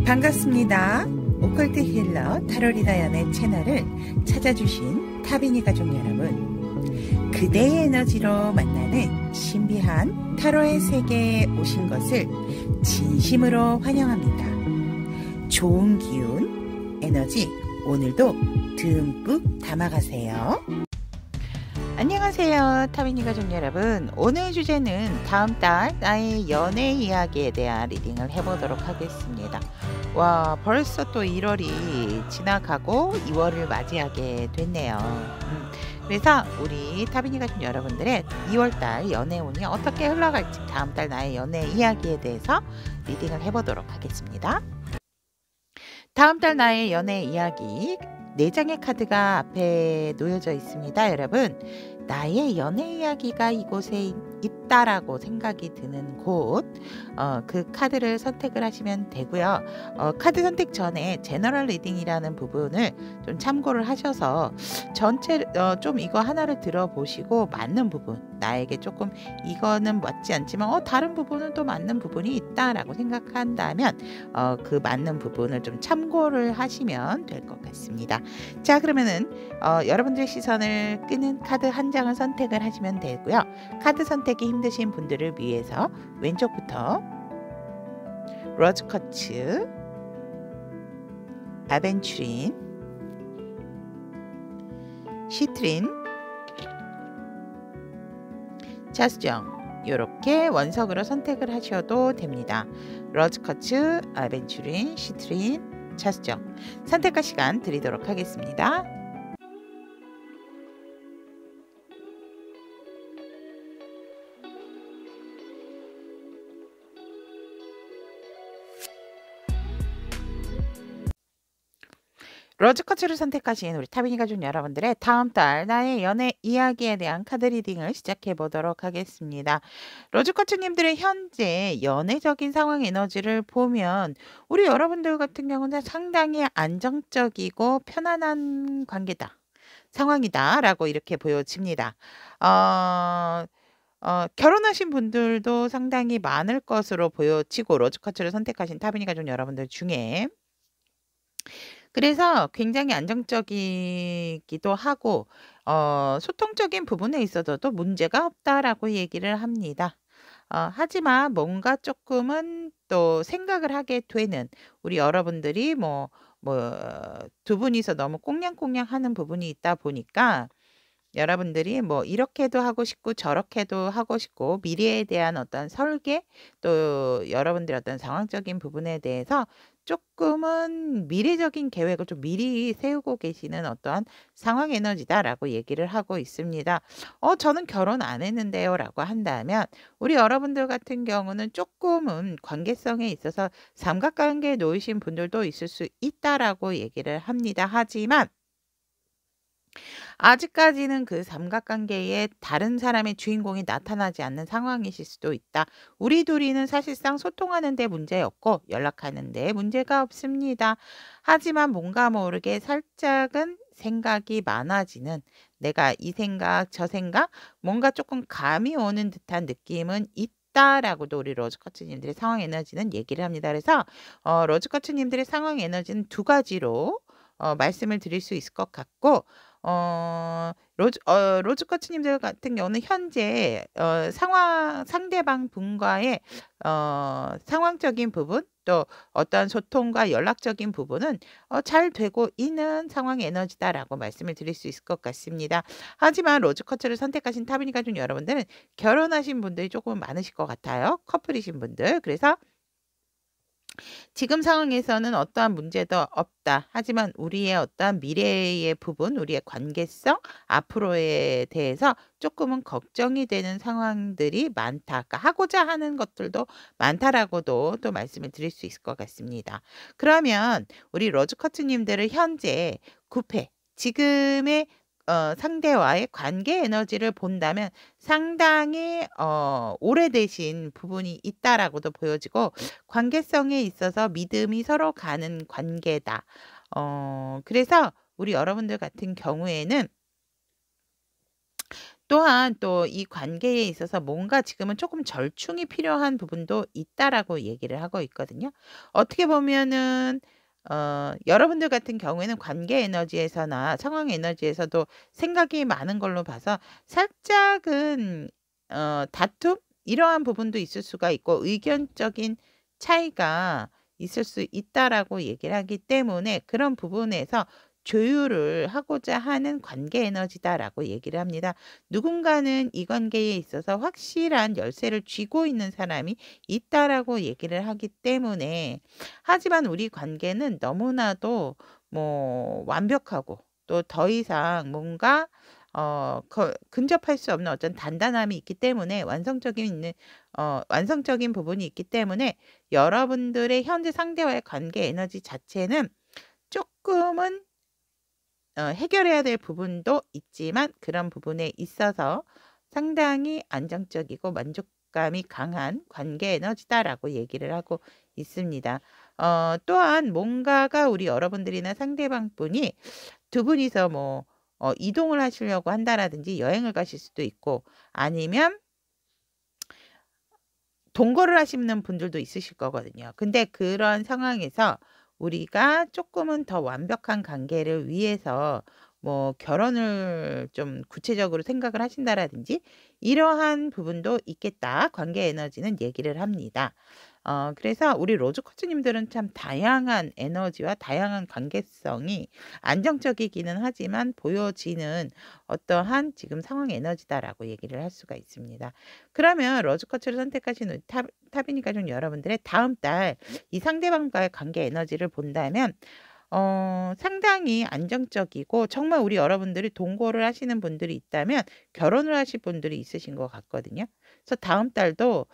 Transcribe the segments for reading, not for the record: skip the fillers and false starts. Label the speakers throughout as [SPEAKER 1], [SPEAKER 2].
[SPEAKER 1] 반갑습니다. 오컬트 힐러 타로리더 연애 채널을 찾아주신 타비니 가족 여러분, 그대의 에너지로 만나는 신비한 타로의 세계에 오신 것을 진심으로 환영합니다. 좋은 기운, 에너지 오늘도 듬뿍 담아가세요. 안녕하세요, 타비니 가족 여러분. 오늘 주제는 다음 달 나의 연애 이야기에 대한 리딩을 해보도록 하겠습니다. 와, 벌써 또 1월이 지나가고 2월을 맞이하게 됐네요. 그래서 우리 타비니 가족 여러분들의 2월달 연애운이 어떻게 흘러갈지 다음 달 나의 연애 이야기에 대해서 리딩을 해보도록 하겠습니다. 다음 달 나의 연애 이야기 4장의 카드가 앞에 놓여져 있습니다. 여러분, 나의 연애 이야기가 이곳에 있다라고 생각이 드는 곳, 그 카드를 선택을 하시면 되고요. 카드 선택 전에 제너럴 리딩이라는 부분을 좀 참고를 하셔서 전체 좀 이거 하나를 들어보시고 맞는 부분, 나에게 조금 이거는 맞지 않지만 다른 부분은 또 맞는 부분이 있다라고 생각한다면 그 맞는 부분을 좀 참고를 하시면 될 것 같습니다. 자, 그러면은 여러분들의 시선을 끄는 카드 한 장을 선택을 하시면 되고요. 카드 선택이 힘드신 분들을 위해서 왼쪽부터 로즈쿼츠, 아벤추린, 시트린, 자스정 이렇게 원석으로 선택을 하셔도 됩니다. 로즈쿼츠, 아벤추린, 시트린, 자스정 선택할 시간 드리도록 하겠습니다. 로즈쿼츠를 선택하신 우리 타비니 가족 여러분들의 다음 달 나의 연애 이야기에 대한 카드 리딩을 시작해 보도록 하겠습니다. 로즈쿼츠님들의 현재 연애적인 상황 에너지를 보면 우리 여러분들 같은 경우는 상당히 안정적이고 편안한 관계다, 상황이다 라고 이렇게 보여집니다. 결혼하신 분들도 상당히 많을 것으로 보여지고, 로즈쿼츠를 선택하신 타비니 가족 여러분들 중에 그래서 굉장히 안정적이기도 하고 소통적인 부분에 있어서도 문제가 없다라고 얘기를 합니다. 하지만 뭔가 조금은 또 생각을 하게 되는, 우리 여러분들이 두 분이서 너무 꽁냥꽁냥 하는 부분이 있다 보니까 여러분들이 이렇게도 하고 싶고 저렇게도 하고 싶고, 미래에 대한 어떤 설계, 또 여러분들의 어떤 상황적인 부분에 대해서 조금은 미래적인 계획을 좀 미리 세우고 계시는 어떠한 상황 에너지다라고 얘기를 하고 있습니다. 저는 결혼 안 했는데요 라고 한다면, 우리 여러분들 같은 경우는 조금은 관계성에 있어서 삼각관계에 놓이신 분들도 있을 수 있다라고 얘기를 합니다. 하지만 아직까지는 그 삼각관계에 다른 사람의 주인공이 나타나지 않는 상황이실 수도 있다. 우리 둘이는 사실상 소통하는 데 문제였고 연락하는 데 문제가 없습니다. 하지만 뭔가 모르게 살짝은 생각이 많아지는, 내가 이 생각 저 생각 뭔가 조금 감이 오는 듯한 느낌은 있다라고도 우리 로즈쿼츠님들의 상황 에너지는 얘기를 합니다. 그래서 로즈쿼츠님들의 상황 에너지는 두 가지로 말씀을 드릴 수 있을 것 같고, 로즈쿼츠님들 같은 경우는 현재 상대방 분과의 상황적인 부분, 또 어떤 소통과 연락적인 부분은 잘 되고 있는 상황 에너지다라고 말씀을 드릴 수 있을 것 같습니다. 하지만 로즈쿼츠를 선택하신 타비니 가족 여러분들은 결혼하신 분들이 조금 많으실 것 같아요. 커플이신 분들. 그래서 지금 상황에서는 어떠한 문제도 없다. 하지만 우리의 어떠한 미래의 부분, 우리의 관계성, 앞으로에 대해서 조금은 걱정이 되는 상황들이 많다. 그러니까 하고자 하는 것들도 많다라고도 또 말씀을 드릴 수 있을 것 같습니다. 그러면 우리 로즈쿼츠님들을 현재 구패, 지금의 상대와의 관계 에너지를 본다면 상당히 오래되신 부분이 있다라고도 보여지고, 관계성에 있어서 믿음이 서로 가는 관계다. 그래서 우리 여러분들 같은 경우에는 또한 또 이 관계에 있어서 뭔가 지금은 조금 절충이 필요한 부분도 있다라고 얘기를 하고 있거든요. 어떻게 보면은 여러분들 같은 경우에는 관계 에너지에서나 상황 에너지에서도 생각이 많은 걸로 봐서 살짝은 다툼 이러한 부분도 있을 수가 있고 의견적인 차이가 있을 수 있다라고 얘기를 하기 때문에 그런 부분에서 조율을 하고자 하는 관계 에너지다라고 얘기를 합니다. 누군가는 이 관계에 있어서 확실한 열쇠를 쥐고 있는 사람이 있다라고 얘기를 하기 때문에 하지만 우리 관계는 너무나도 뭐 완벽하고 또 더 이상 뭔가 근접할 수 없는 어떤 단단함이 있기 때문에 완성적인 부분이 있기 때문에 여러분들의 현재 상대와의 관계 에너지 자체는 조금은 해결해야 될 부분도 있지만 그런 부분에 있어서 상당히 안정적이고 만족감이 강한 관계 에너지다라고 얘기를 하고 있습니다. 또한 뭔가가 우리 여러분들이나 상대방 분이 두 분이서 뭐 이동을 하시려고 한다라든지 여행을 가실 수도 있고 아니면 동거를 하시는 분들도 있으실 거거든요. 근데 그런 상황에서 우리가 조금은 더 완벽한 관계를 위해서 뭐 결혼을 좀 구체적으로 생각을 하신다라든지 이러한 부분도 있겠다. 관계 에너지는 얘기를 합니다. 그래서 우리 로즈 코치님들은 참 다양한 에너지와 다양한 관계성이 안정적이기는 하지만 보여지는 어떠한 지금 상황 에너지다라고 얘기를 할 수가 있습니다. 그러면 로즈 코치를 선택하신 타비니 가족 여러분들의 다음 달 이 상대방과의 관계 에너지를 본다면 상당히 안정적이고 정말 우리 여러분들이 동거를 하시는 분들이 있다면 결혼을 하실 분들이 있으신 것 같거든요. 그래서 다음 달도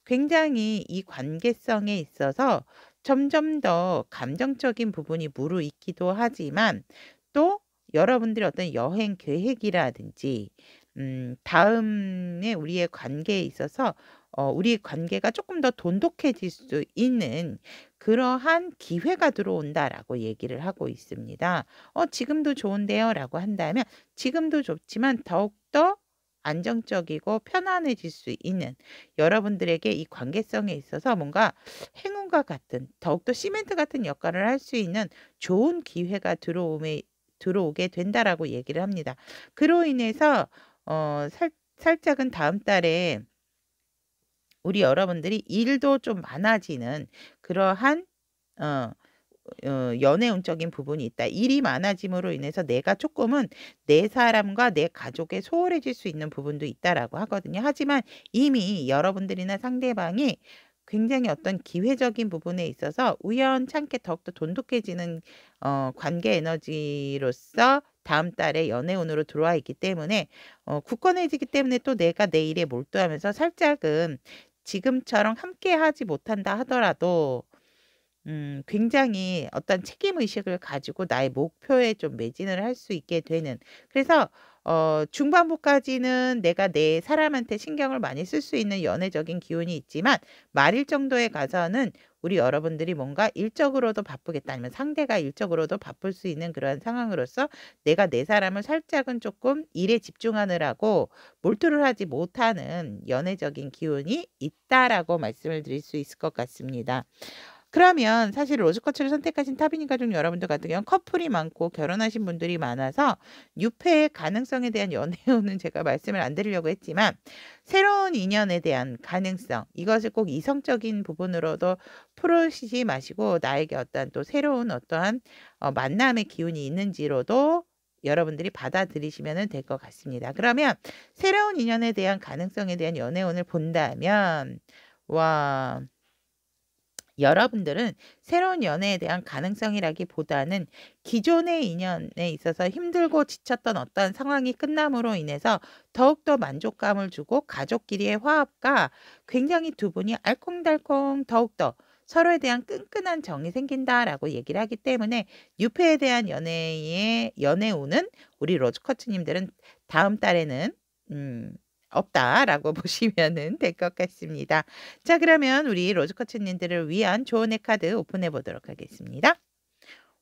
[SPEAKER 1] 굉장히 이 관계성에 있어서 점점 더 감정적인 부분이 무르익기도 하지만 또 여러분들의 어떤 여행 계획이라든지 다음에 우리의 관계에 있어서 우리의 관계가 조금 더 돈독해질 수 있는 그러한 기회가 들어온다라고 얘기를 하고 있습니다. 지금도 좋은데요라고 한다면 지금도 좋지만 더욱더 안정적이고 편안해질 수 있는 여러분들에게 이 관계성에 있어서 뭔가 행운과 같은 더욱더 시멘트 같은 역할을 할 수 있는 좋은 기회가 들어오게 된다라고 얘기를 합니다. 그로 인해서 살짝은 다음 달에 우리 여러분들이 일도 좀 많아지는 그러한 어 연애운적인 부분이 있다. 일이 많아짐으로 인해서 내가 조금은 내 사람과 내 가족에 소홀해질 수 있는 부분도 있다라고 하거든요. 하지만 이미 여러분들이나 상대방이 굉장히 어떤 기회적인 부분에 있어서 우연찮게 더욱더 돈독해지는 관계 에너지로서 다음 달에 연애운으로 들어와 있기 때문에 굳건해지기 때문에 또 내가 내 일에 몰두하면서 살짝은 지금처럼 함께하지 못한다 하더라도 굉장히 어떤 책임의식을 가지고 나의 목표에 좀 매진을 할 수 있게 되는 그래서 중반부까지는 내가 내 사람한테 신경을 많이 쓸 수 있는 연애적인 기운이 있지만 말일 정도에 가서는 우리 여러분들이 뭔가 일적으로도 바쁘겠다 아니면 상대가 일적으로도 바쁠 수 있는 그런 상황으로서 내가 내 사람을 살짝은 조금 일에 집중하느라고 몰두를 하지 못하는 연애적인 기운이 있다라고 말씀을 드릴 수 있을 것 같습니다. 그러면 사실 로즈코치를 선택하신 타비니 가족 여러분들 같은 경우는 커플이 많고 결혼하신 분들이 많아서 유패의 가능성에 대한 연애운은 제가 말씀을 안 드리려고 했지만 새로운 인연에 대한 가능성 이것을 꼭 이성적인 부분으로도 풀으시지 마시고 나에게 어떠한 또 새로운 어떠한 만남의 기운이 있는지로도 여러분들이 받아들이시면 될 것 같습니다. 그러면 새로운 인연에 대한 가능성에 대한 연애운을 본다면 와 여러분들은 새로운 연애에 대한 가능성이라기보다는 기존의 인연에 있어서 힘들고 지쳤던 어떤 상황이 끝남으로 인해서 더욱더 만족감을 주고 가족끼리의 화합과 굉장히 두 분이 알콩달콩 더욱더 서로에 대한 끈끈한 정이 생긴다라고 얘기를 하기 때문에 유패에 대한 연애운은 우리 로즈커츠님들은 다음 달에는 없다라고 보시면 될 것 같습니다. 자, 그러면 우리 로즈커츠님들을 위한 조언의 카드 오픈해 보도록 하겠습니다.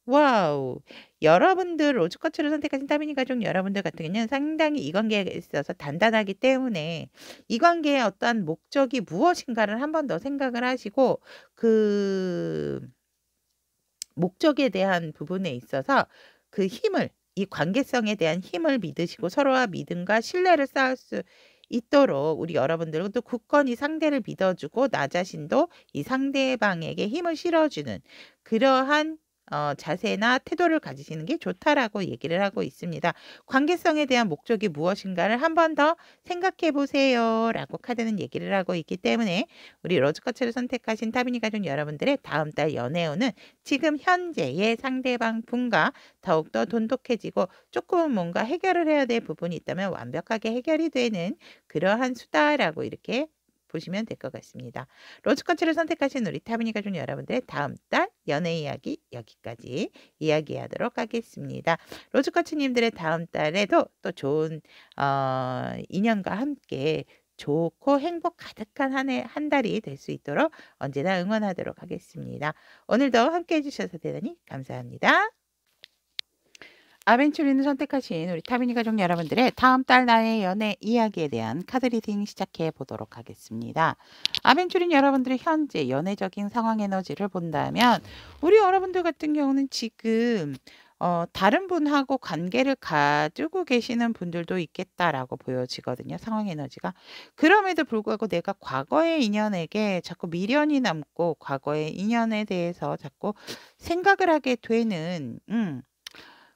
[SPEAKER 1] 와우. 여러분들 로즈쿼츠를 선택하신 타비니 가족 여러분들 같은 경우는 상당히 이 관계에 있어서 단단하기 때문에 이 관계의 어떠한 목적이 무엇인가를 한 번 더 생각을 하시고 그 목적에 대한 부분에 있어서 그 힘을 이 관계성에 대한 힘을 믿으시고 서로와 믿음과 신뢰를 쌓을 수 있도록 우리 여러분들은 또 굳건히 상대를 믿어주고 나 자신도 이 상대방에게 힘을 실어주는 그러한 자세나 태도를 가지시는 게 좋다라고 얘기를 하고 있습니다. 관계성에 대한 목적이 무엇인가를 한 번 더 생각해 보세요 라고 카드는 얘기를 하고 있기 때문에 우리 로즈쿼츠를 선택하신 타비니 가족 여러분들의 다음 달 연애운은 지금 현재의 상대방 분과 더욱더 돈독해지고 조금 뭔가 해결을 해야 될 부분이 있다면 완벽하게 해결이 되는 그러한 수다라고 이렇게 보시면 될 것 같습니다. 로즈쿼츠를 선택하신 우리 타비니 가족 여러분들의 다음 달 연애 이야기 여기까지 이야기하도록 하겠습니다. 로즈쿼츠님들의 다음 달에도 또 좋은 인연과 함께 좋고 행복 가득한 한 달이 될 수 있도록 언제나 응원하도록 하겠습니다. 오늘도 함께 해주셔서 대단히 감사합니다. 아벤츄리는 선택하신 우리 타비니 가족 여러분들의 다음 달 나의 연애 이야기에 대한 카드 리딩 시작해 보도록 하겠습니다. 아벤츄린 여러분들의 현재 연애적인 상황 에너지를 본다면 우리 여러분들 같은 경우는 지금 다른 분하고 관계를 가지고 계시는 분들도 있겠다라고 보여지거든요. 상황 에너지가. 그럼에도 불구하고 내가 과거의 인연에게 자꾸 미련이 남고 과거의 인연에 대해서 자꾸 생각을 하게 되는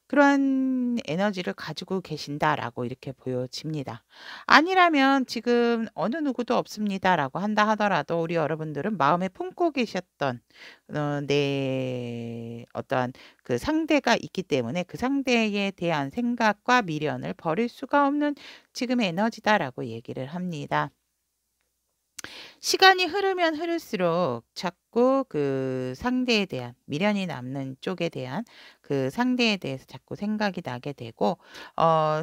[SPEAKER 1] 그러한 에너지를 가지고 계신다라고 이렇게 보여집니다. 아니라면 지금 어느 누구도 없습니다라고 한다 하더라도 우리 여러분들은 마음에 품고 계셨던 내 어떠한 그 상대가 있기 때문에 그 상대에 대한 생각과 미련을 버릴 수가 없는 지금의 에너지다라고 얘기를 합니다. 시간이 흐르면 흐를수록 자꾸 그 상대에 대한 미련이 남는 쪽에 대한 그 상대에 대해서 자꾸 생각이 나게 되고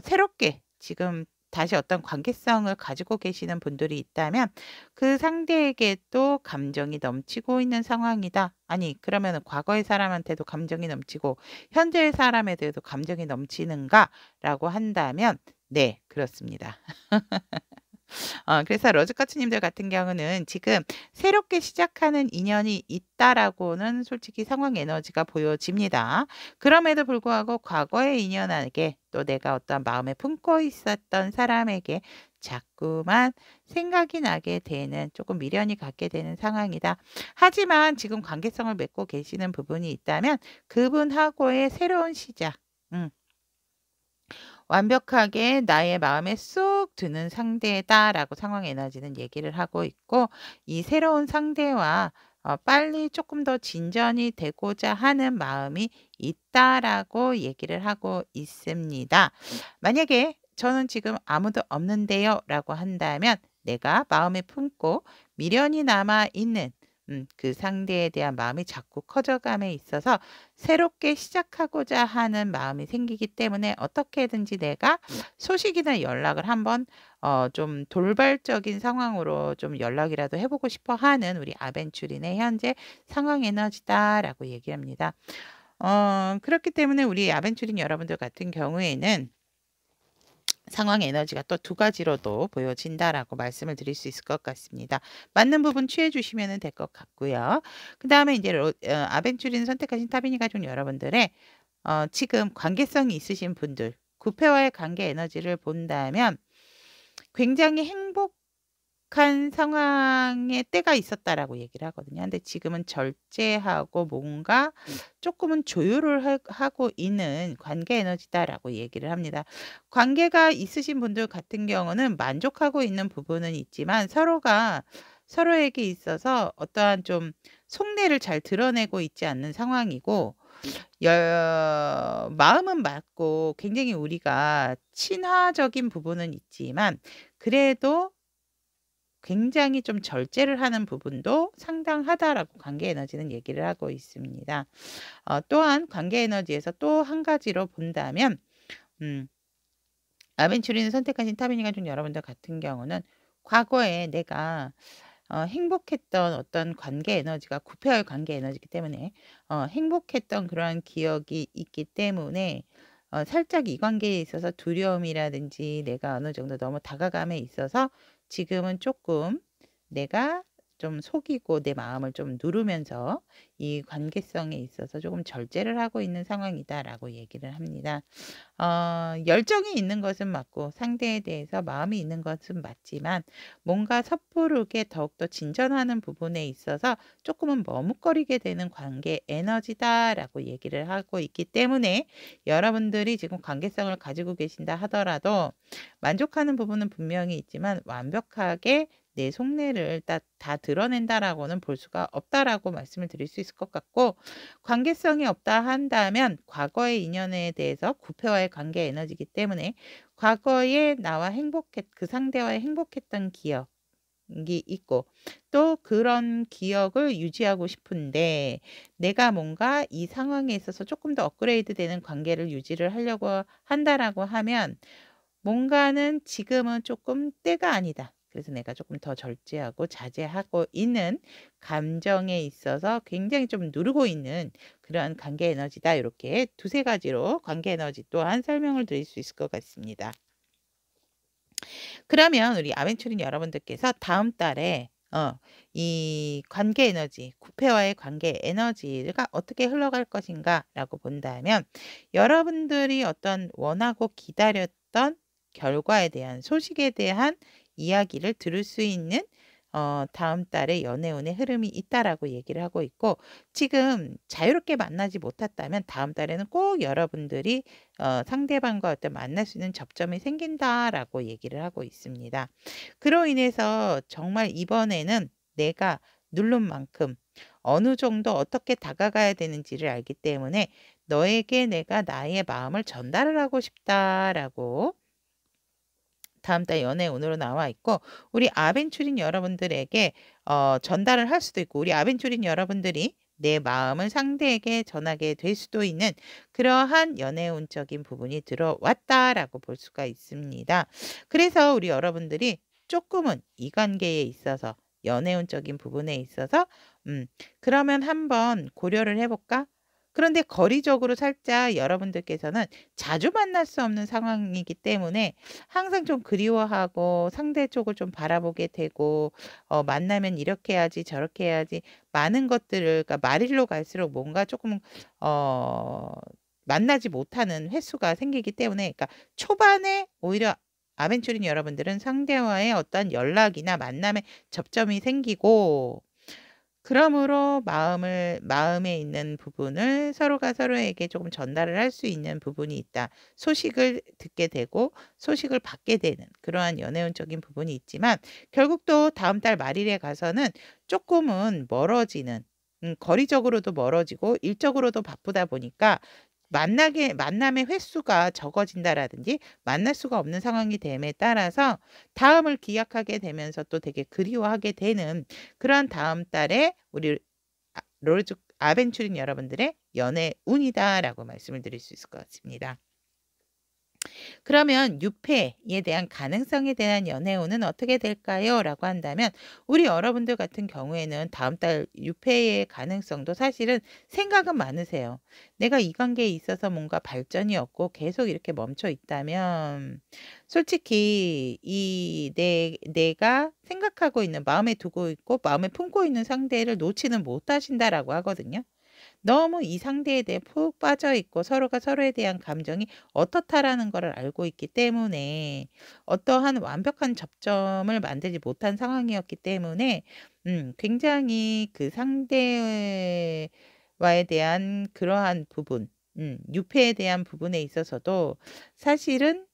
[SPEAKER 1] 새롭게 지금 다시 어떤 관계성을 가지고 계시는 분들이 있다면 그 상대에게 또 감정이 넘치고 있는 상황이다. 아니 그러면 과거의 사람한테도 감정이 넘치고 현재의 사람에 대해도 감정이 넘치는가라고 한다면 네 그렇습니다. 그래서 로즈쿼츠님들 같은 경우는 지금 새롭게 시작하는 인연이 있다라고는 솔직히 상황 에너지가 보여집니다. 그럼에도 불구하고 과거의 인연에게 또 내가 어떤 마음에 품고 있었던 사람에게 자꾸만 생각이 나게 되는 조금 미련이 갖게 되는 상황이다. 하지만 지금 관계성을 맺고 계시는 부분이 있다면 그분하고의 새로운 시작 완벽하게 나의 마음에 쏙 드는 상대다라고 상황 에너지는 얘기를 하고 있고 이 새로운 상대와 빨리 조금 더 진전이 되고자 하는 마음이 있다라고 얘기를 하고 있습니다. 만약에 저는 지금 아무도 없는데요 라고 한다면 내가 마음에 품고 미련이 남아있는 그 상대에 대한 마음이 자꾸 커져감에 있어서 새롭게 시작하고자 하는 마음이 생기기 때문에 어떻게든지 내가 소식이나 연락을 한번 좀 돌발적인 상황으로 좀 연락이라도 해보고 싶어 하는 우리 아벤츄린의 현재 상황 에너지다라고 얘기합니다. 그렇기 때문에 우리 아벤츄린 여러분들 같은 경우에는 상황 에너지가 또 두 가지로도 보여진다라고 말씀을 드릴 수 있을 것 같습니다. 맞는 부분 취해 주시면 될 것 같고요. 그 다음에 이제 아벤츄린 선택하신 타비니 가족 여러분들의 지금 관계성이 있으신 분들 9패와의 관계 에너지를 본다면 굉장히 행복한 상황의 때가 있었다라고 얘기를 하거든요. 근데 지금은 절제하고 뭔가 조금은 조율을 하고 있는 관계 에너지다라고 얘기를 합니다. 관계가 있으신 분들 같은 경우는 만족하고 있는 부분은 있지만 서로가 서로에게 있어서 어떠한 좀 속내를 잘 드러내고 있지 않는 상황이고 마음은 맞고 굉장히 우리가 친화적인 부분은 있지만 그래도 굉장히 좀 절제를 하는 부분도 상당하다라고 관계 에너지는 얘기를 하고 있습니다. 또한 관계 에너지에서 또 한 가지로 본다면 아벤츄린을 선택하신 타비니 가족 여러분들 같은 경우는 과거에 내가 행복했던 어떤 관계 에너지가 구패와의 관계 에너지이기 때문에 행복했던 그러한 기억이 있기 때문에 살짝 이 관계에 있어서 두려움이라든지 내가 어느 정도 너무 다가감에 있어서 지금은 조금 내가 좀 속이고 내 마음을 좀 누르면서 이 관계성에 있어서 조금 절제를 하고 있는 상황이다라고 얘기를 합니다. 열정이 있는 것은 맞고 상대에 대해서 마음이 있는 것은 맞지만 뭔가 섣부르게 더욱더 진전하는 부분에 있어서 조금은 머뭇거리게 되는 관계 에너지다라고 얘기를 하고 있기 때문에 여러분들이 지금 관계성을 가지고 계신다 하더라도 만족하는 부분은 분명히 있지만 완벽하게 내 속내를 다 드러낸다라고는 볼 수가 없다라고 말씀을 드릴 수 있을 것 같고, 관계성이 없다 한다면 과거의 인연에 대해서 구패와의 관계 에너지이기 때문에 과거에 나와 그 상대와의 행복했던 기억이 있고 또 그런 기억을 유지하고 싶은데 내가 뭔가 이 상황에 있어서 조금 더 업그레이드 되는 관계를 유지를 하려고 한다라고 하면 뭔가는 지금은 조금 때가 아니다. 그래서 내가 조금 더 절제하고 자제하고 있는 감정에 있어서 굉장히 좀 누르고 있는 그러한 관계 에너지다. 이렇게 두세 가지로 관계 에너지 또한 설명을 드릴 수 있을 것 같습니다. 그러면 우리 아벤처린 여러분들께서 다음 달에 이 관계 에너지, 구패와의 관계 에너지가 어떻게 흘러갈 것인가 라고 본다면 여러분들이 어떤 원하고 기다렸던 결과에 대한 소식에 대한 이야기를 들을 수 있는 다음 달에 연애운의 흐름이 있다라고 얘기를 하고 있고, 지금 자유롭게 만나지 못했다면 다음 달에는 꼭 여러분들이 상대방과 어떤 만날 수 있는 접점이 생긴다라고 얘기를 하고 있습니다. 그로 인해서 정말 이번에는 내가 누른 만큼 어느 정도 어떻게 다가가야 되는지를 알기 때문에 너에게 내가 나의 마음을 전달을 하고 싶다라고 다음 달 연애운으로 나와 있고, 우리 아벤추린 여러분들에게 전달을 할 수도 있고 우리 아벤추린 여러분들이 내 마음을 상대에게 전하게 될 수도 있는 그러한 연애운적인 부분이 들어왔다라고 볼 수가 있습니다. 그래서 우리 여러분들이 조금은 이 관계에 있어서 연애운적인 부분에 있어서 그러면 한번 고려를 해볼까? 그런데 거리적으로 살짝 여러분들께서는 자주 만날 수 없는 상황이기 때문에 항상 좀 그리워하고 상대 쪽을 좀 바라보게 되고 만나면 이렇게 해야지 저렇게 해야지 많은 것들을, 그러니까 말일로 갈수록 뭔가 조금 어, 만나지 못하는 횟수가 생기기 때문에, 그러니까 초반에 오히려 아벤추린 여러분들은 상대와의 어떤 연락이나 만남의 접점이 생기고 그러므로 마음에 있는 부분을 서로가 서로에게 조금 전달을 할 수 있는 부분이 있다. 소식을 듣게 되고 소식을 받게 되는 그러한 연애운적인 부분이 있지만 결국 또 다음 달 말일에 가서는 조금은 멀어지는, 거리적으로도 멀어지고 일적으로도 바쁘다 보니까 만남의 횟수가 적어진다라든지 만날 수가 없는 상황이 됨에 따라서 다음을 기약하게 되면서 또 되게 그리워하게 되는 그런 다음 달에 우리 롤즈 아벤추린 여러분들의 연애 운이다라고 말씀을 드릴 수 있을 것 같습니다. 그러면 유패에 대한 가능성에 대한 연애운은 어떻게 될까요? 라고 한다면 우리 여러분들 같은 경우에는 다음 달 유패의 가능성도 사실은 생각은 많으세요. 내가 이 관계에 있어서 뭔가 발전이 없고 계속 이렇게 멈춰 있다면 솔직히 내가 생각하고 있는, 마음에 두고 있고 마음에 품고 있는 상대를 놓지는 못하신다라고 하거든요. 너무 이 상대에 대해 푹 빠져 있고 서로가 서로에 대한 감정이 어떻다라는 것을 알고 있기 때문에 어떠한 완벽한 접점을 만들지 못한 상황이었기 때문에 굉장히 그 상대와에 대한 그러한 부분, 유패에 대한 부분에 있어서도 사실은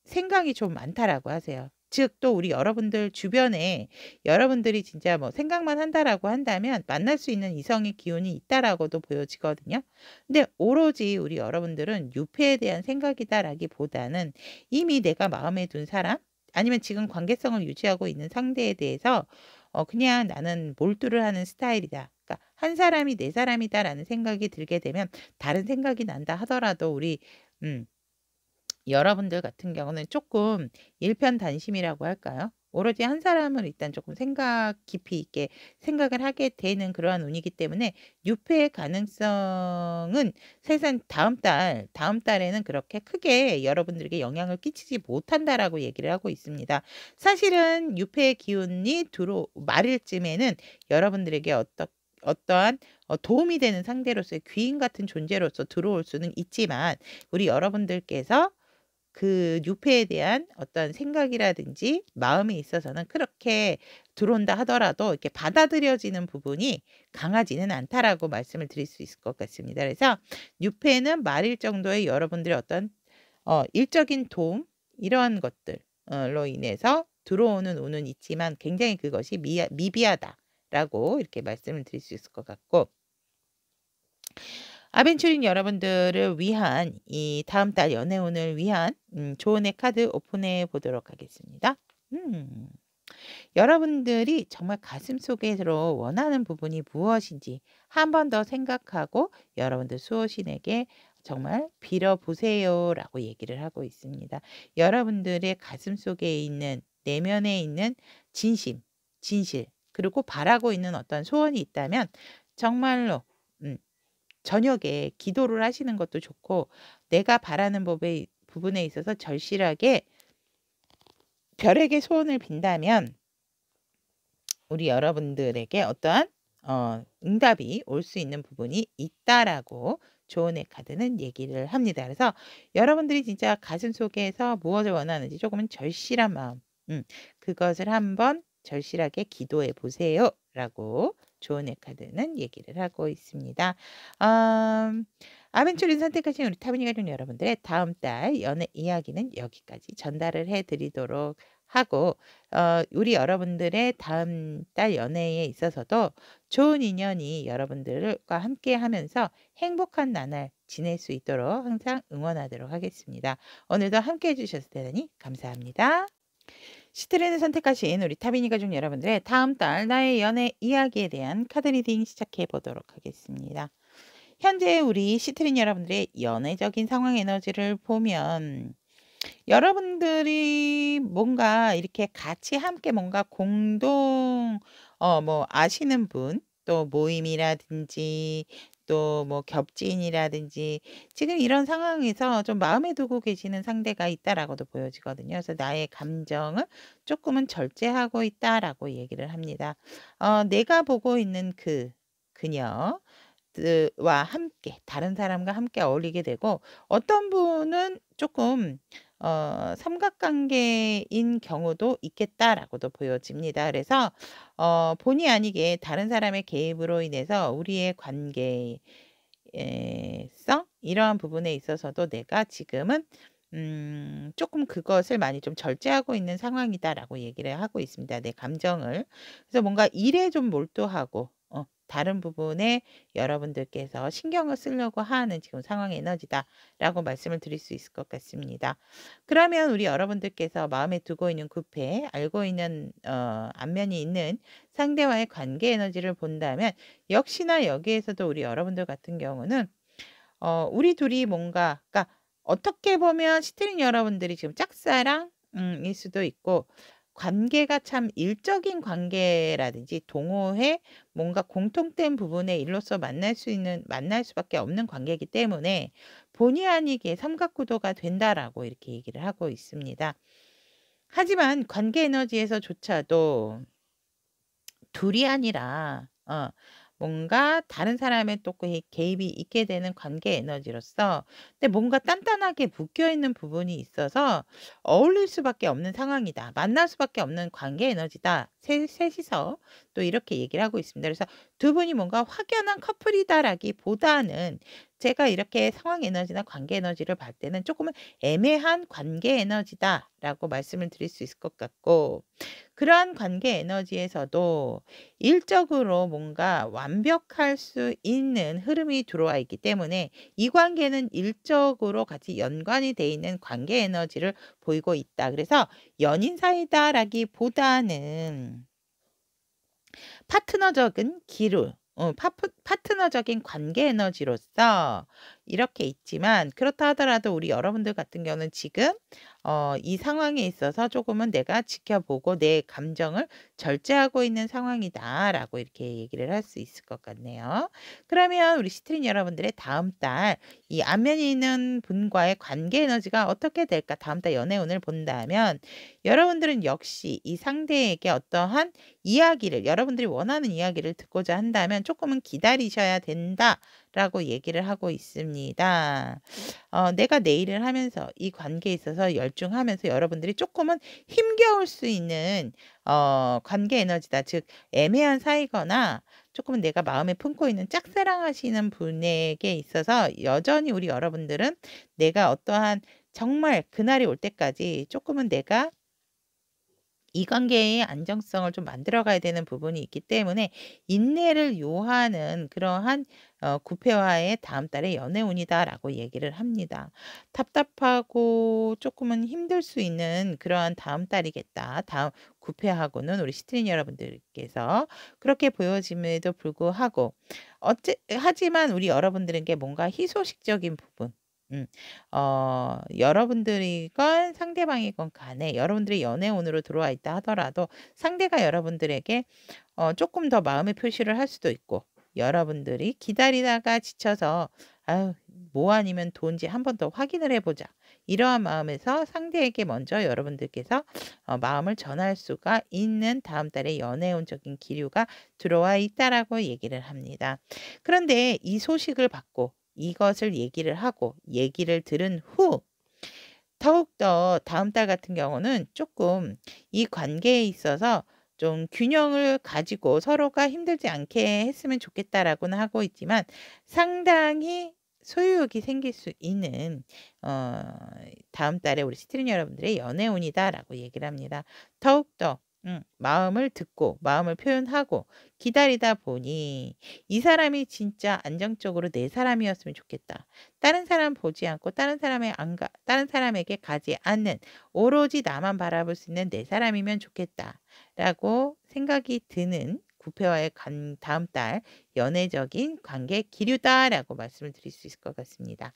[SPEAKER 1] 생각이 좀 많다라고 하세요. 즉 또 우리 여러분들 주변에 여러분들이 진짜 뭐 생각만 한다라고 한다면 만날 수 있는 이성의 기운이 있다라고도 보여지거든요. 근데 오로지 우리 여러분들은 유패에 대한 생각이다라기보다는 이미 내가 마음에 둔 사람 아니면 지금 관계성을 유지하고 있는 상대에 대해서 그냥 나는 몰두를 하는 스타일이다. 그러니까 한 사람이 내 사람이다라는 생각이 들게 되면 다른 생각이 난다 하더라도 우리 여러분들 같은 경우는 조금 일편단심이라고 할까요? 오로지 한 사람을 일단 조금 생각 깊이 있게 생각을 하게 되는 그러한 운이기 때문에 뉴페의 가능성은 사실상 다음 달에는 그렇게 크게 여러분들에게 영향을 끼치지 못한다라고 얘기를 하고 있습니다. 사실은 뉴페의 기운이 말일쯤에는 여러분들에게 어떠한 도움이 되는 상대로서의 귀인 같은 존재로서 들어올 수는 있지만 우리 여러분들께서 그 뉴페에 대한 어떤 생각이라든지 마음에 있어서는 그렇게 들어온다 하더라도 이렇게 받아들여지는 부분이 강하지는 않다라고 말씀을 드릴 수 있을 것 같습니다. 그래서 뉴페는 말일 정도의 여러분들의 어떤 일적인 도움 이러한 것들로 인해서 들어오는 운은 있지만 굉장히 그것이 미비하다라고 이렇게 말씀을 드릴 수 있을 것 같고 아벤추린 여러분들을 위한 이 다음 달 연애운을 위한 조언의 카드 오픈해 보도록 하겠습니다. 여러분들이 정말 가슴속으로 원하는 부분이 무엇인지 한 번 더 생각하고 여러분들 수호신에게 정말 빌어보세요라고 얘기를 하고 있습니다. 여러분들의 가슴속에 있는 내면에 있는 진실 그리고 바라고 있는 어떤 소원이 있다면 정말로 저녁에 기도를 하시는 것도 좋고 내가 바라는 부분에 있어서 절실하게 별에게 소원을 빈다면 우리 여러분들에게 어떠한 응답이 올 수 있는 부분이 있다라고 조언의 카드는 얘기를 합니다. 그래서 여러분들이 진짜 가슴속에서 무엇을 원하는지 조금은 절실한 마음 그것을 한번 절실하게 기도해 보세요 라고 조언의 카드는 얘기를 하고 있습니다. 아벤추린 선택하신 우리 타비니 가족 여러분들의 다음 달 연애 이야기는 여기까지 전달을 해드리도록 하고 우리 여러분들의 다음 달 연애에 있어서도 좋은 인연이 여러분들과 함께 하면서 행복한 나날 지낼 수 있도록 항상 응원하도록 하겠습니다. 오늘도 함께 해주셔서 대단히 감사합니다. 시트레를 선택하신 우리 타비니 가족 여러분들의 다음 달 나의 연애 이야기에 대한 카드 리딩 시작해 보도록 하겠습니다. 현재 우리 시트린 여러분들의 연애적인 상황 에너지를 보면 여러분들이 뭔가 이렇게 같이 함께 뭔가 공동 뭐 아시는 분 또 모임이라든지 또 뭐 겹지인이라든지 지금 이런 상황에서 좀 마음에 두고 계시는 상대가 있다라고도 보여지거든요. 그래서 나의 감정을 조금은 절제하고 있다라고 얘기를 합니다. 내가 보고 있는 그녀 와 함께 다른 사람과 함께 어울리게 되고 어떤 분은 조금 삼각관계인 경우도 있겠다라고도 보여집니다. 그래서 본의 아니게 다른 사람의 개입으로 인해서 우리의 관계성 이러한 부분에 있어서도 내가 지금은 조금 그것을 많이 좀 절제하고 있는 상황이다라고 얘기를 하고 있습니다. 내 감정을. 그래서 뭔가 일에 좀 몰두하고 다른 부분에 여러분들께서 신경을 쓰려고 하는 지금 상황 에너지다라고 말씀을 드릴 수 있을 것 같습니다. 그러면 우리 여러분들께서 마음에 두고 있는 구패, 알고 있는 안면이 있는 상대와의 관계 에너지를 본다면 역시나 여기에서도 우리 여러분들 같은 경우는 우리 둘이 뭔가 그러니까 어떻게 보면 시트린 여러분들이 지금 짝사랑일 수도 있고 관계가 참 일적인 관계라든지 동호회 뭔가 공통된 부분에 일로서 만날 수밖에 없는 관계이기 때문에 본의 아니게 삼각구도가 된다라고 이렇게 얘기를 하고 있습니다. 하지만 관계 에너지에서조차도 둘이 아니라 뭔가 다른 사람의 또 개입이 있게 되는 관계 에너지로서 근데 뭔가 단단하게 묶여있는 부분이 있어서 어울릴 수밖에 없는 상황이다. 만날 수밖에 없는 관계 에너지다. 셋이서 또 이렇게 얘기를 하고 있습니다. 그래서 두 분이 뭔가 확연한 커플이다라기보다는 제가 이렇게 상황 에너지나 관계 에너지를 봤을 때는 조금은 애매한 관계 에너지다라고 말씀을 드릴 수 있을 것 같고 그러한 관계 에너지에서도 일적으로 뭔가 완벽할 수 있는 흐름이 들어와 있기 때문에 이 관계는 일적으로 같이 연관이 돼 있는 관계 에너지를 보이고 있다. 그래서 연인 사이다라기보다는 파트너적인 파트너적인 관계 에너지로서 이렇게 있지만 그렇다 하더라도 우리 여러분들 같은 경우는 지금 이 상황에 있어서 조금은 내가 지켜보고 내 감정을 절제하고 있는 상황이다라고 이렇게 얘기를 할 수 있을 것 같네요. 그러면 우리 시트린 여러분들의 다음 달 이 안면이 있는 분과의 관계 에너지가 어떻게 될까? 다음 달 연애운을 본다면 여러분들은 역시 이 상대에게 어떠한 이야기를 여러분들이 원하는 이야기를 듣고자 한다면 조금은 기다리셔야 된다라고 얘기를 하고 있습니다. 내가 내 일을 하면서 이 관계에 있어서 열중하면서 여러분들이 조금은 힘겨울 수 있는 관계 에너지다. 즉 애매한 사이거나 조금은 내가 마음에 품고 있는 짝사랑하시는 분에게 있어서 여전히 우리 여러분들은 내가 어떠한 정말 그날이 올 때까지 조금은 내가 이 관계의 안정성을 좀 만들어 가야 되는 부분이 있기 때문에 인내를 요하는 그러한 구폐화의 다음 달의 연애운이다라고 얘기를 합니다. 답답하고 조금은 힘들 수 있는 그러한 다음 달이겠다. 다음 구폐하고는 우리 시트린 여러분들께서 그렇게 보여짐에도 불구하고 하지만 우리 여러분들에게 뭔가 희소식적인 부분 여러분들이건 상대방이건 간에 여러분들이 연애운으로 들어와 있다 하더라도 상대가 여러분들에게 조금 더 마음의 표시를 할 수도 있고 여러분들이 기다리다가 지쳐서 아유 뭐 아니면 돈지 한 번 더 확인을 해보자 이러한 마음에서 상대에게 먼저 여러분들께서 마음을 전할 수가 있는 다음 달에 연애운적인 기류가 들어와 있다라고 얘기를 합니다. 그런데 이 소식을 받고 이것을 얘기를 하고 얘기를 들은 후 더욱더 다음 달 같은 경우는 조금 이 관계에 있어서 좀 균형을 가지고 서로가 힘들지 않게 했으면 좋겠다라고는 하고 있지만 상당히 소유욕이 생길 수 있는 다음 달에 우리 시트린 여러분들의 연애운이다라고 얘기를 합니다. 더욱더 마음을 듣고 마음을 표현하고 기다리다 보니 이 사람이 진짜 안정적으로 내 사람이었으면 좋겠다. 다른 사람 보지 않고 다른 사람에게 가지 않는 오로지 나만 바라볼 수 있는 내 사람이면 좋겠다라고 생각이 드는 구폐와의 다음 달 연애적인 관계 기류다라고 말씀을 드릴 수 있을 것 같습니다.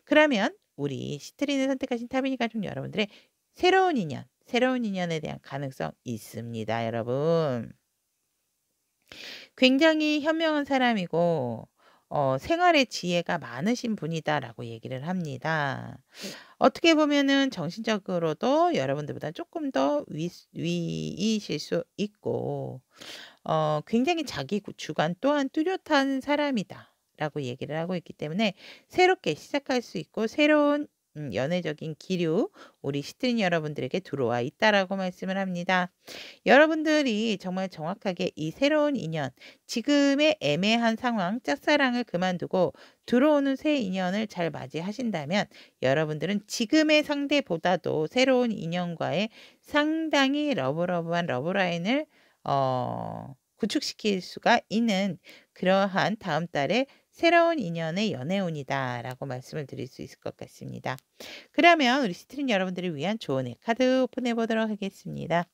[SPEAKER 1] 그러면 우리 시트린을 선택하신 타비니 가족 여러분들의 새로운 인연에 대한 가능성 있습니다, 여러분. 굉장히 현명한 사람이고 생활의 지혜가 많으신 분이다라고 얘기를 합니다. 어떻게 보면은 정신적으로도 여러분들보다 조금 더 위이실 수 있고 굉장히 자기 주관 또한 뚜렷한 사람이다라고 얘기를 하고 있기 때문에 새롭게 시작할 수 있고 새로운 연애적인 기류 우리 시트린 여러분들에게 들어와 있다라고 말씀을 합니다. 여러분들이 정말 정확하게 이 새로운 인연, 지금의 애매한 상황, 짝사랑을 그만두고 들어오는 새 인연을 잘 맞이하신다면 여러분들은 지금의 상대보다도 새로운 인연과의 상당히 러브러브한 러브라인을 구축시킬 수가 있는 그러한 다음 달에 새로운 인연의 연애운이다라고 말씀을 드릴 수 있을 것 같습니다. 그러면 우리 시트린 여러분들을 위한 조언의 카드 오픈해 보도록 하겠습니다.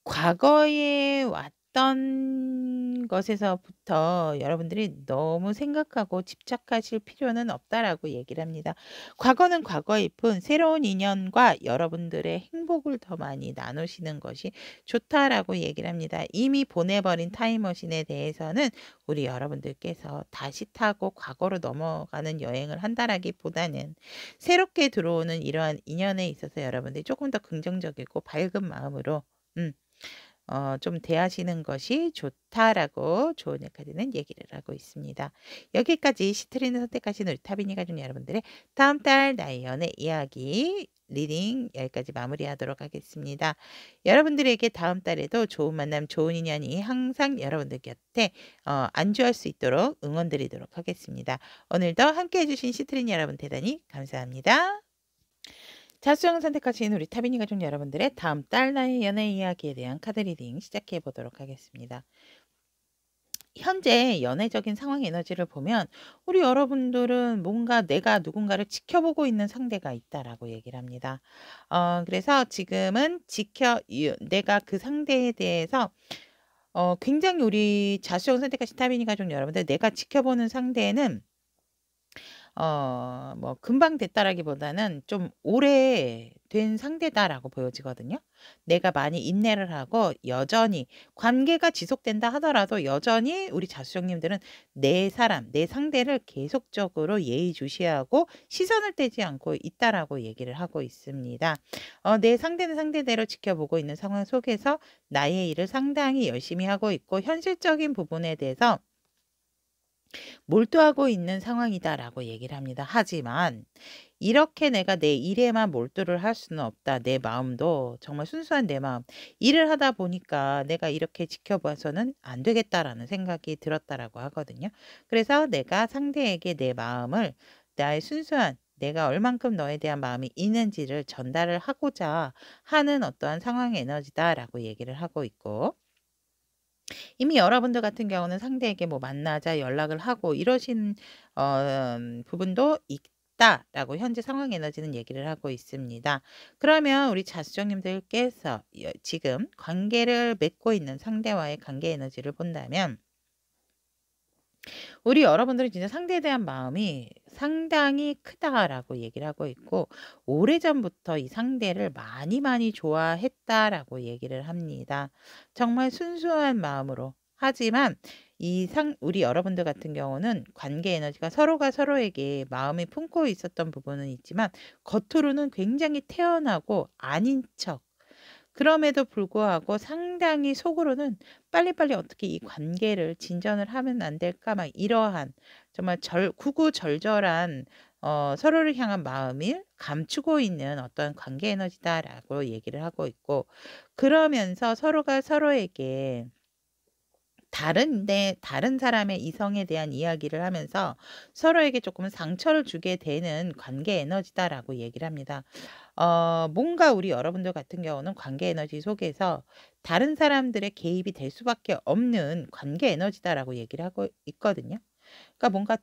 [SPEAKER 1] 과거에 왔던 것에서부터 여러분들이 너무 생각하고 집착하실 필요는 없다라고 얘기를 합니다. 과거는 과거일 뿐 새로운 인연과 여러분들의 행복을 더 많이 나누시는 것이 좋다라고 얘기를 합니다. 이미 보내버린 타임머신에 대해서는 우리 여러분들께서 다시 타고 과거로 넘어가는 여행을 한다라기보다는 새롭게 들어오는 이러한 인연에 있어서 여러분들이 조금 더 긍정적이고 밝은 마음으로 좀 대하시는 것이 좋다라고 조언의 카드는 얘기를 하고 있습니다. 여기까지 시트린을 선택하신 우리 타비니 가족 여러분들의 다음 달 나의 연애 이야기 리딩 여기까지 마무리하도록 하겠습니다. 여러분들에게 다음 달에도 좋은 만남 좋은 인연이 항상 여러분들 곁에 안주할 수 있도록 응원드리도록 하겠습니다. 오늘도 함께해 주신 시트린 여러분 대단히 감사합니다. 자수형 선택하신 우리 타비니 가족 여러분들의 다음 달 나의 연애 이야기에 대한 카드 리딩 시작해 보도록 하겠습니다. 현재 연애적인 상황 에너지를 보면 우리 여러분들은 뭔가 내가 누군가를 지켜보고 있는 상대가 있다라고 얘기를 합니다. 그래서 지금은 내가 그 상대에 대해서 굉장히 우리 자수형 선택하신 타비니 가족 여러분들, 내가 지켜보는 상대는 뭐 금방 됐다라기보다는 좀 오래된 상대다라고 보여지거든요. 내가 많이 인내를 하고 여전히 관계가 지속된다 하더라도 여전히 우리 자수형님들은 내 사람, 내 상대를 계속적으로 예의주시하고 시선을 떼지 않고 있다라고 얘기를 하고 있습니다. 내 상대는 상대대로 지켜보고 있는 상황 속에서 나의 일을 상당히 열심히 하고 있고 현실적인 부분에 대해서 몰두하고 있는 상황이다라고 얘기를 합니다. 하지만 이렇게 내가 내 일에만 몰두를 할 수는 없다. 내 마음도 정말 순수한 내 마음. 일을 하다 보니까 내가 이렇게 지켜봐서는 안 되겠다라는 생각이 들었다라고 하거든요. 그래서 내가 상대에게 내 마음을, 나의 순수한 내가 얼만큼 너에 대한 마음이 있는지를 전달을 하고자 하는 어떠한 상황의 에너지다라고 얘기를 하고 있고, 이미 여러분들 같은 경우는 상대에게 뭐 만나자 연락을 하고 이러신 부분도 있다라고 현재 상황 에너지는 얘기를 하고 있습니다. 그러면 우리 자수정님들께서 지금 관계를 맺고 있는 상대와의 관계 에너지를 본다면, 우리 여러분들은 진짜 상대에 대한 마음이 상당히 크다라고 얘기를 하고 있고, 오래전부터 이 상대를 많이 많이 좋아했다라고 얘기를 합니다. 정말 순수한 마음으로. 하지만 우리 여러분들 같은 경우는 관계 에너지가 서로가 서로에게 마음이 품고 있었던 부분은 있지만 겉으로는 굉장히 태연하고 아닌 척, 그럼에도 불구하고 상당히 속으로는 빨리빨리 어떻게 이 관계를 진전을 하면 안 될까, 막 이러한 정말 구구절절한 서로를 향한 마음을 감추고 있는 어떤 관계 에너지다라고 얘기를 하고 있고, 그러면서 서로가 서로에게 다른 사람의 이성에 대한 이야기를 하면서 서로에게 조금 상처를 주게 되는 관계 에너지다라고 얘기를 합니다. 뭔가 우리 여러분들 같은 경우는 관계 에너지 속에서 다른 사람들의 개입이 될 수밖에 없는 관계 에너지다라고 얘기를 하고 있거든요. 그러니까 뭔가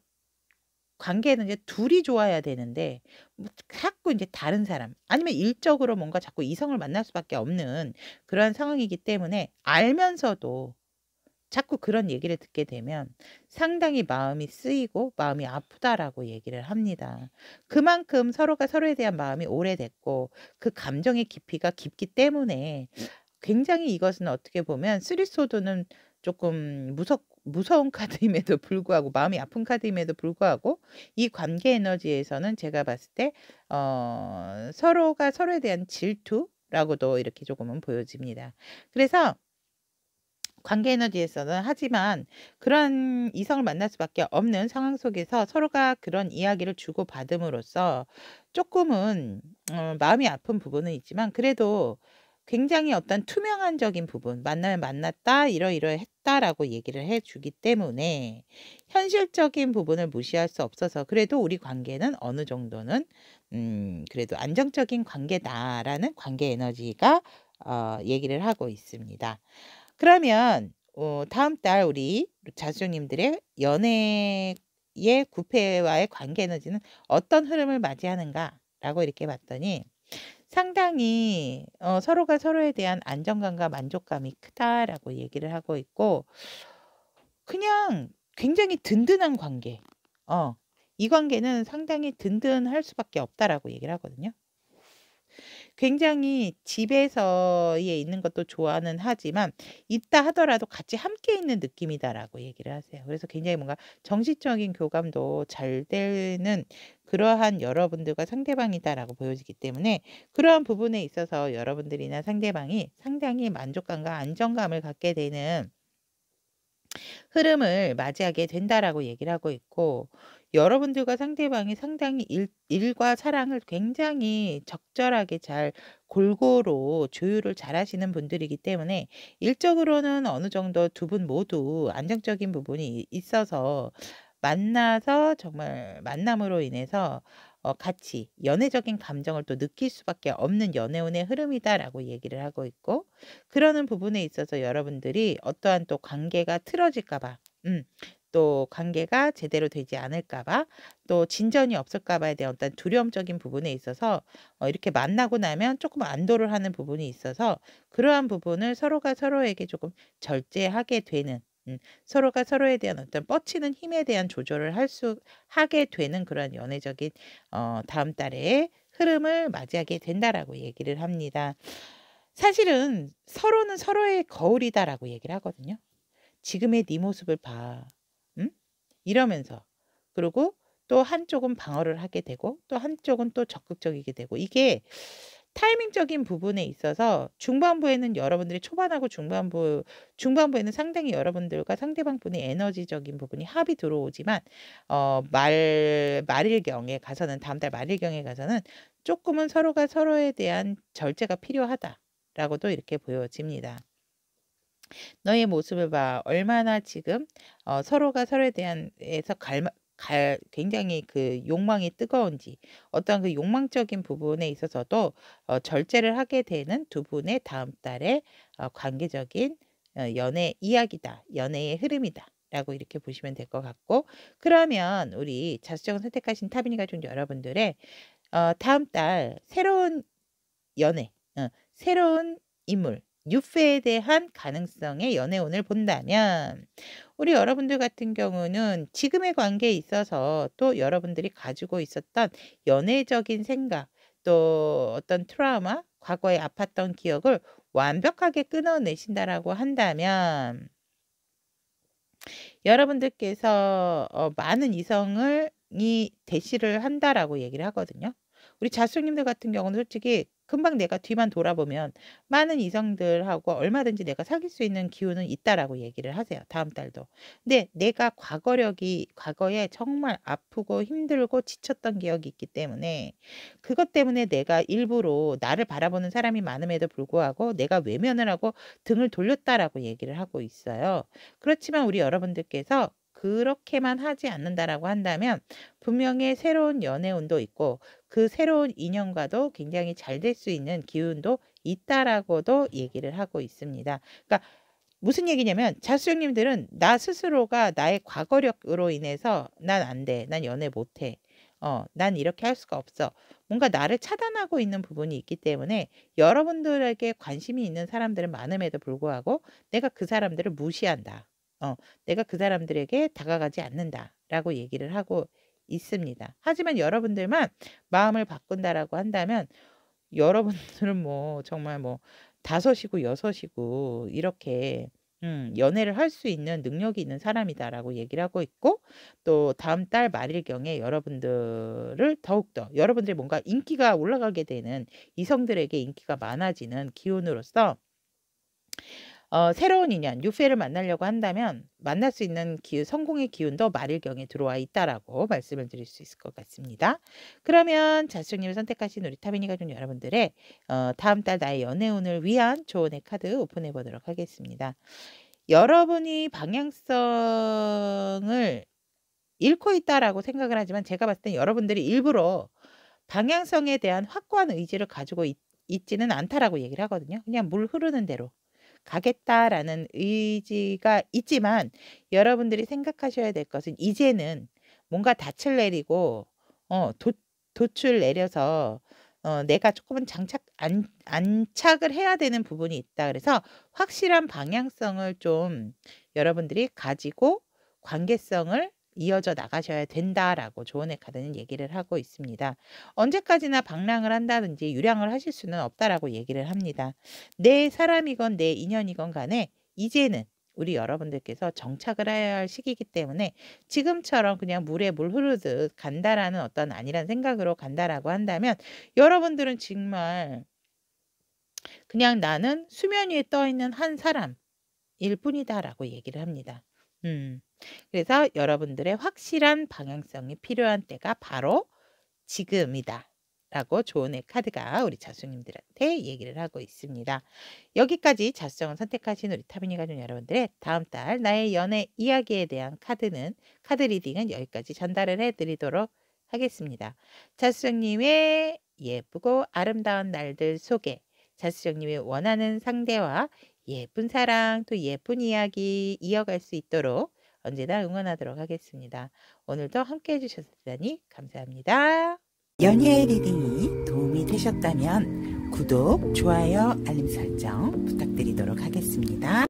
[SPEAKER 1] 관계는 이제 둘이 좋아야 되는데 뭐 자꾸 이제 다른 사람 아니면 일적으로 뭔가 자꾸 이성을 만날 수밖에 없는 그런 상황이기 때문에, 알면서도 자꾸 그런 얘기를 듣게 되면 상당히 마음이 쓰이고 마음이 아프다라고 얘기를 합니다. 그만큼 서로가 서로에 대한 마음이 오래됐고 그 감정의 깊이가 깊기 때문에 굉장히 이것은 어떻게 보면 쓰리소드는 조금 무서운 카드임에도 불구하고, 마음이 아픈 카드임에도 불구하고 이 관계 에너지에서는 제가 봤을 때 서로가 서로에 대한 질투라고도 이렇게 조금은 보여집니다. 그래서 관계 에너지에서는, 하지만 그런 이성을 만날 수밖에 없는 상황 속에서 서로가 그런 이야기를 주고받음으로써 조금은 마음이 아픈 부분은 있지만 그래도 굉장히 어떤 투명한적인 부분, 만나면 만났다 이러이러했다라고 얘기를 해주기 때문에 현실적인 부분을 무시할 수 없어서 그래도 우리 관계는 어느 정도는 그래도 안정적인 관계다라는 관계 에너지가 얘기를 하고 있습니다. 그러면 다음 달 우리 자수님들의 연애의 구패와의 관계 에너지는 어떤 흐름을 맞이하는가라고 이렇게 봤더니, 상당히 서로가 서로에 대한 안정감과 만족감이 크다라고 얘기를 하고 있고, 그냥 굉장히 든든한 관계. 이 관계는 상당히 든든할 수밖에 없다라고 얘기를 하거든요. 굉장히 집에서에 있는 것도 좋아는 하지만 있다 하더라도 같이 함께 있는 느낌이다라고 얘기를 하세요. 그래서 굉장히 뭔가 정신적인 교감도 잘 되는 그러한 여러분들과 상대방이다라고 보여지기 때문에, 그러한 부분에 있어서 여러분들이나 상대방이 상당히 만족감과 안정감을 갖게 되는 흐름을 맞이하게 된다라고 얘기를 하고 있고, 여러분들과 상대방이 상당히 일과 사랑을 굉장히 적절하게 잘 골고루 조율을 잘 하시는 분들이기 때문에 일적으로는 어느 정도 두 분 모두 안정적인 부분이 있어서 만나서 정말 만남으로 인해서 같이 연애적인 감정을 또 느낄 수밖에 없는 연애운의 흐름이다라고 얘기를 하고 있고, 그러는 부분에 있어서 여러분들이 어떠한 또 관계가 틀어질까 봐 또 관계가 제대로 되지 않을까 봐, 또 진전이 없을까 봐에 대한 어떤 두려움적인 부분에 있어서 이렇게 만나고 나면 조금 안도를 하는 부분이 있어서 그러한 부분을 서로가 서로에게 조금 절제하게 되는, 서로가 서로에 대한 어떤 뻗치는 힘에 대한 조절을 하게 되는 그런 연애적인 다음 달에 흐름을 맞이하게 된다라고 얘기를 합니다. 사실은 서로는 서로의 거울이다라고 얘기를 하거든요. 지금의 네 모습을 봐. 응? 이러면서. 그리고 또 한쪽은 방어를 하게 되고 또 한쪽은 또 적극적이게 되고, 이게 타이밍적인 부분에 있어서 중반부에는 여러분들이 초반하고 중반부에는 상당히 여러분들과 상대방 분의 에너지적인 부분이 합이 들어오지만 말일경에 가서는, 다음 달 말일경에 가서는 조금은 서로가 서로에 대한 절제가 필요하다라고도 이렇게 보여집니다. 너의 모습을 봐. 얼마나 지금 서로가 서로에 대한에서 굉장히 그 욕망이 뜨거운지, 어떤 그 욕망적인 부분에 있어서도 절제를 하게 되는 두 분의 다음 달의 관계적인 연애 이야기다. 연애의 흐름이다. 라고 이렇게 보시면 될 것 같고, 그러면 우리 자수정을 선택하신 타비니 가족 여러분들의 다음 달 새로운 연애, 새로운 인물, 뉴페에 대한 가능성의 연애운을 본다면, 우리 여러분들 같은 경우는 지금의 관계에 있어서 또 여러분들이 가지고 있었던 연애적인 생각, 또 어떤 트라우마, 과거에 아팠던 기억을 완벽하게 끊어내신다라고 한다면, 여러분들께서 많은 이성이 대시를 한다라고 얘기를 하거든요. 우리 자수님들 같은 경우는 솔직히 금방 내가 뒤만 돌아보면 많은 이성들하고 얼마든지 내가 사귈 수 있는 기운은 있다라고 얘기를 하세요. 다음 달도. 근데 내가 과거에 정말 아프고 힘들고 지쳤던 기억이 있기 때문에, 그것 때문에 내가 일부러 나를 바라보는 사람이 많음에도 불구하고 내가 외면을 하고 등을 돌렸다라고 얘기를 하고 있어요. 그렇지만 우리 여러분들께서 그렇게만 하지 않는다라고 한다면 분명히 새로운 연애운도 있고 그 새로운 인연과도 굉장히 잘 될 수 있는 기운도 있다라고도 얘기를 하고 있습니다. 그러니까 무슨 얘기냐면, 자수형님들은 나 스스로가 나의 과거력으로 인해서 난 안 돼. 난 연애 못 해. 난 이렇게 할 수가 없어. 뭔가 나를 차단하고 있는 부분이 있기 때문에 여러분들에게 관심이 있는 사람들은 많음에도 불구하고 내가 그 사람들을 무시한다. 내가 그 사람들에게 다가가지 않는다라고 얘기를 하고 있습니다. 하지만 여러분들만 마음을 바꾼다라고 한다면 여러분들은 뭐 정말 뭐 다섯이고 여섯이고 이렇게 연애를 할 수 있는 능력이 있는 사람이다라고 얘기를 하고 있고, 또 다음 달 말일경에 여러분들을 더욱더 여러분들이 뭔가 인기가 올라가게 되는, 이성들에게 인기가 많아지는 기운으로서 새로운 인연, 뉴페를 만나려고 한다면 만날 수 있는 성공의 기운도 말일경에 들어와 있다라고 말씀을 드릴 수 있을 것 같습니다. 그러면 자수님을 선택하신 우리 타비니 가족 여러분들의 다음 달 나의 연애운을 위한 조언의 카드 오픈해 보도록 하겠습니다. 여러분이 방향성을 잃고 있다라고 생각을 하지만, 제가 봤을 땐 여러분들이 일부러 방향성에 대한 확고한 의지를 가지고 있지는 않다라고 얘기를 하거든요. 그냥 물 흐르는 대로 가겠다라는 의지가 있지만, 여러분들이 생각하셔야 될 것은 이제는 뭔가 닻을 내리고 돛을 내려서 내가 조금은 안착을 해야 되는 부분이 있다. 그래서 확실한 방향성을 좀 여러분들이 가지고 관계성을 이어져 나가셔야 된다라고 조언의 카드는 얘기를 하고 있습니다. 언제까지나 방랑을 한다든지 유량을 하실 수는 없다라고 얘기를 합니다. 내 사람이건 내 인연이건 간에 이제는 우리 여러분들께서 정착을 해야 할 시기이기 때문에, 지금처럼 그냥 물에 물 흐르듯 간다라는 어떤 아니란 생각으로 간다라고 한다면 여러분들은 정말 그냥 나는 수면 위에 떠 있는 한 사람일 뿐이다라고 얘기를 합니다. 그래서 여러분들의 확실한 방향성이 필요한 때가 바로 지금이다 라고 조언의 카드가 우리 자수님들한테 얘기를 하고 있습니다. 여기까지 자수정을 선택하신 우리 타비니 가족 여러분들의 다음 달 나의 연애 이야기에 대한 카드 리딩은 여기까지 전달을 해드리도록 하겠습니다. 자수정님의 예쁘고 아름다운 날들 속에 자수정님이 원하는 상대와 예쁜 사랑 또 예쁜 이야기 이어갈 수 있도록 언제나 응원하도록 하겠습니다. 오늘도 함께 해주셔서 대단히 감사합니다. 연예 리딩이 도움이 되셨다면 구독, 좋아요, 알림 설정 부탁드리도록 하겠습니다.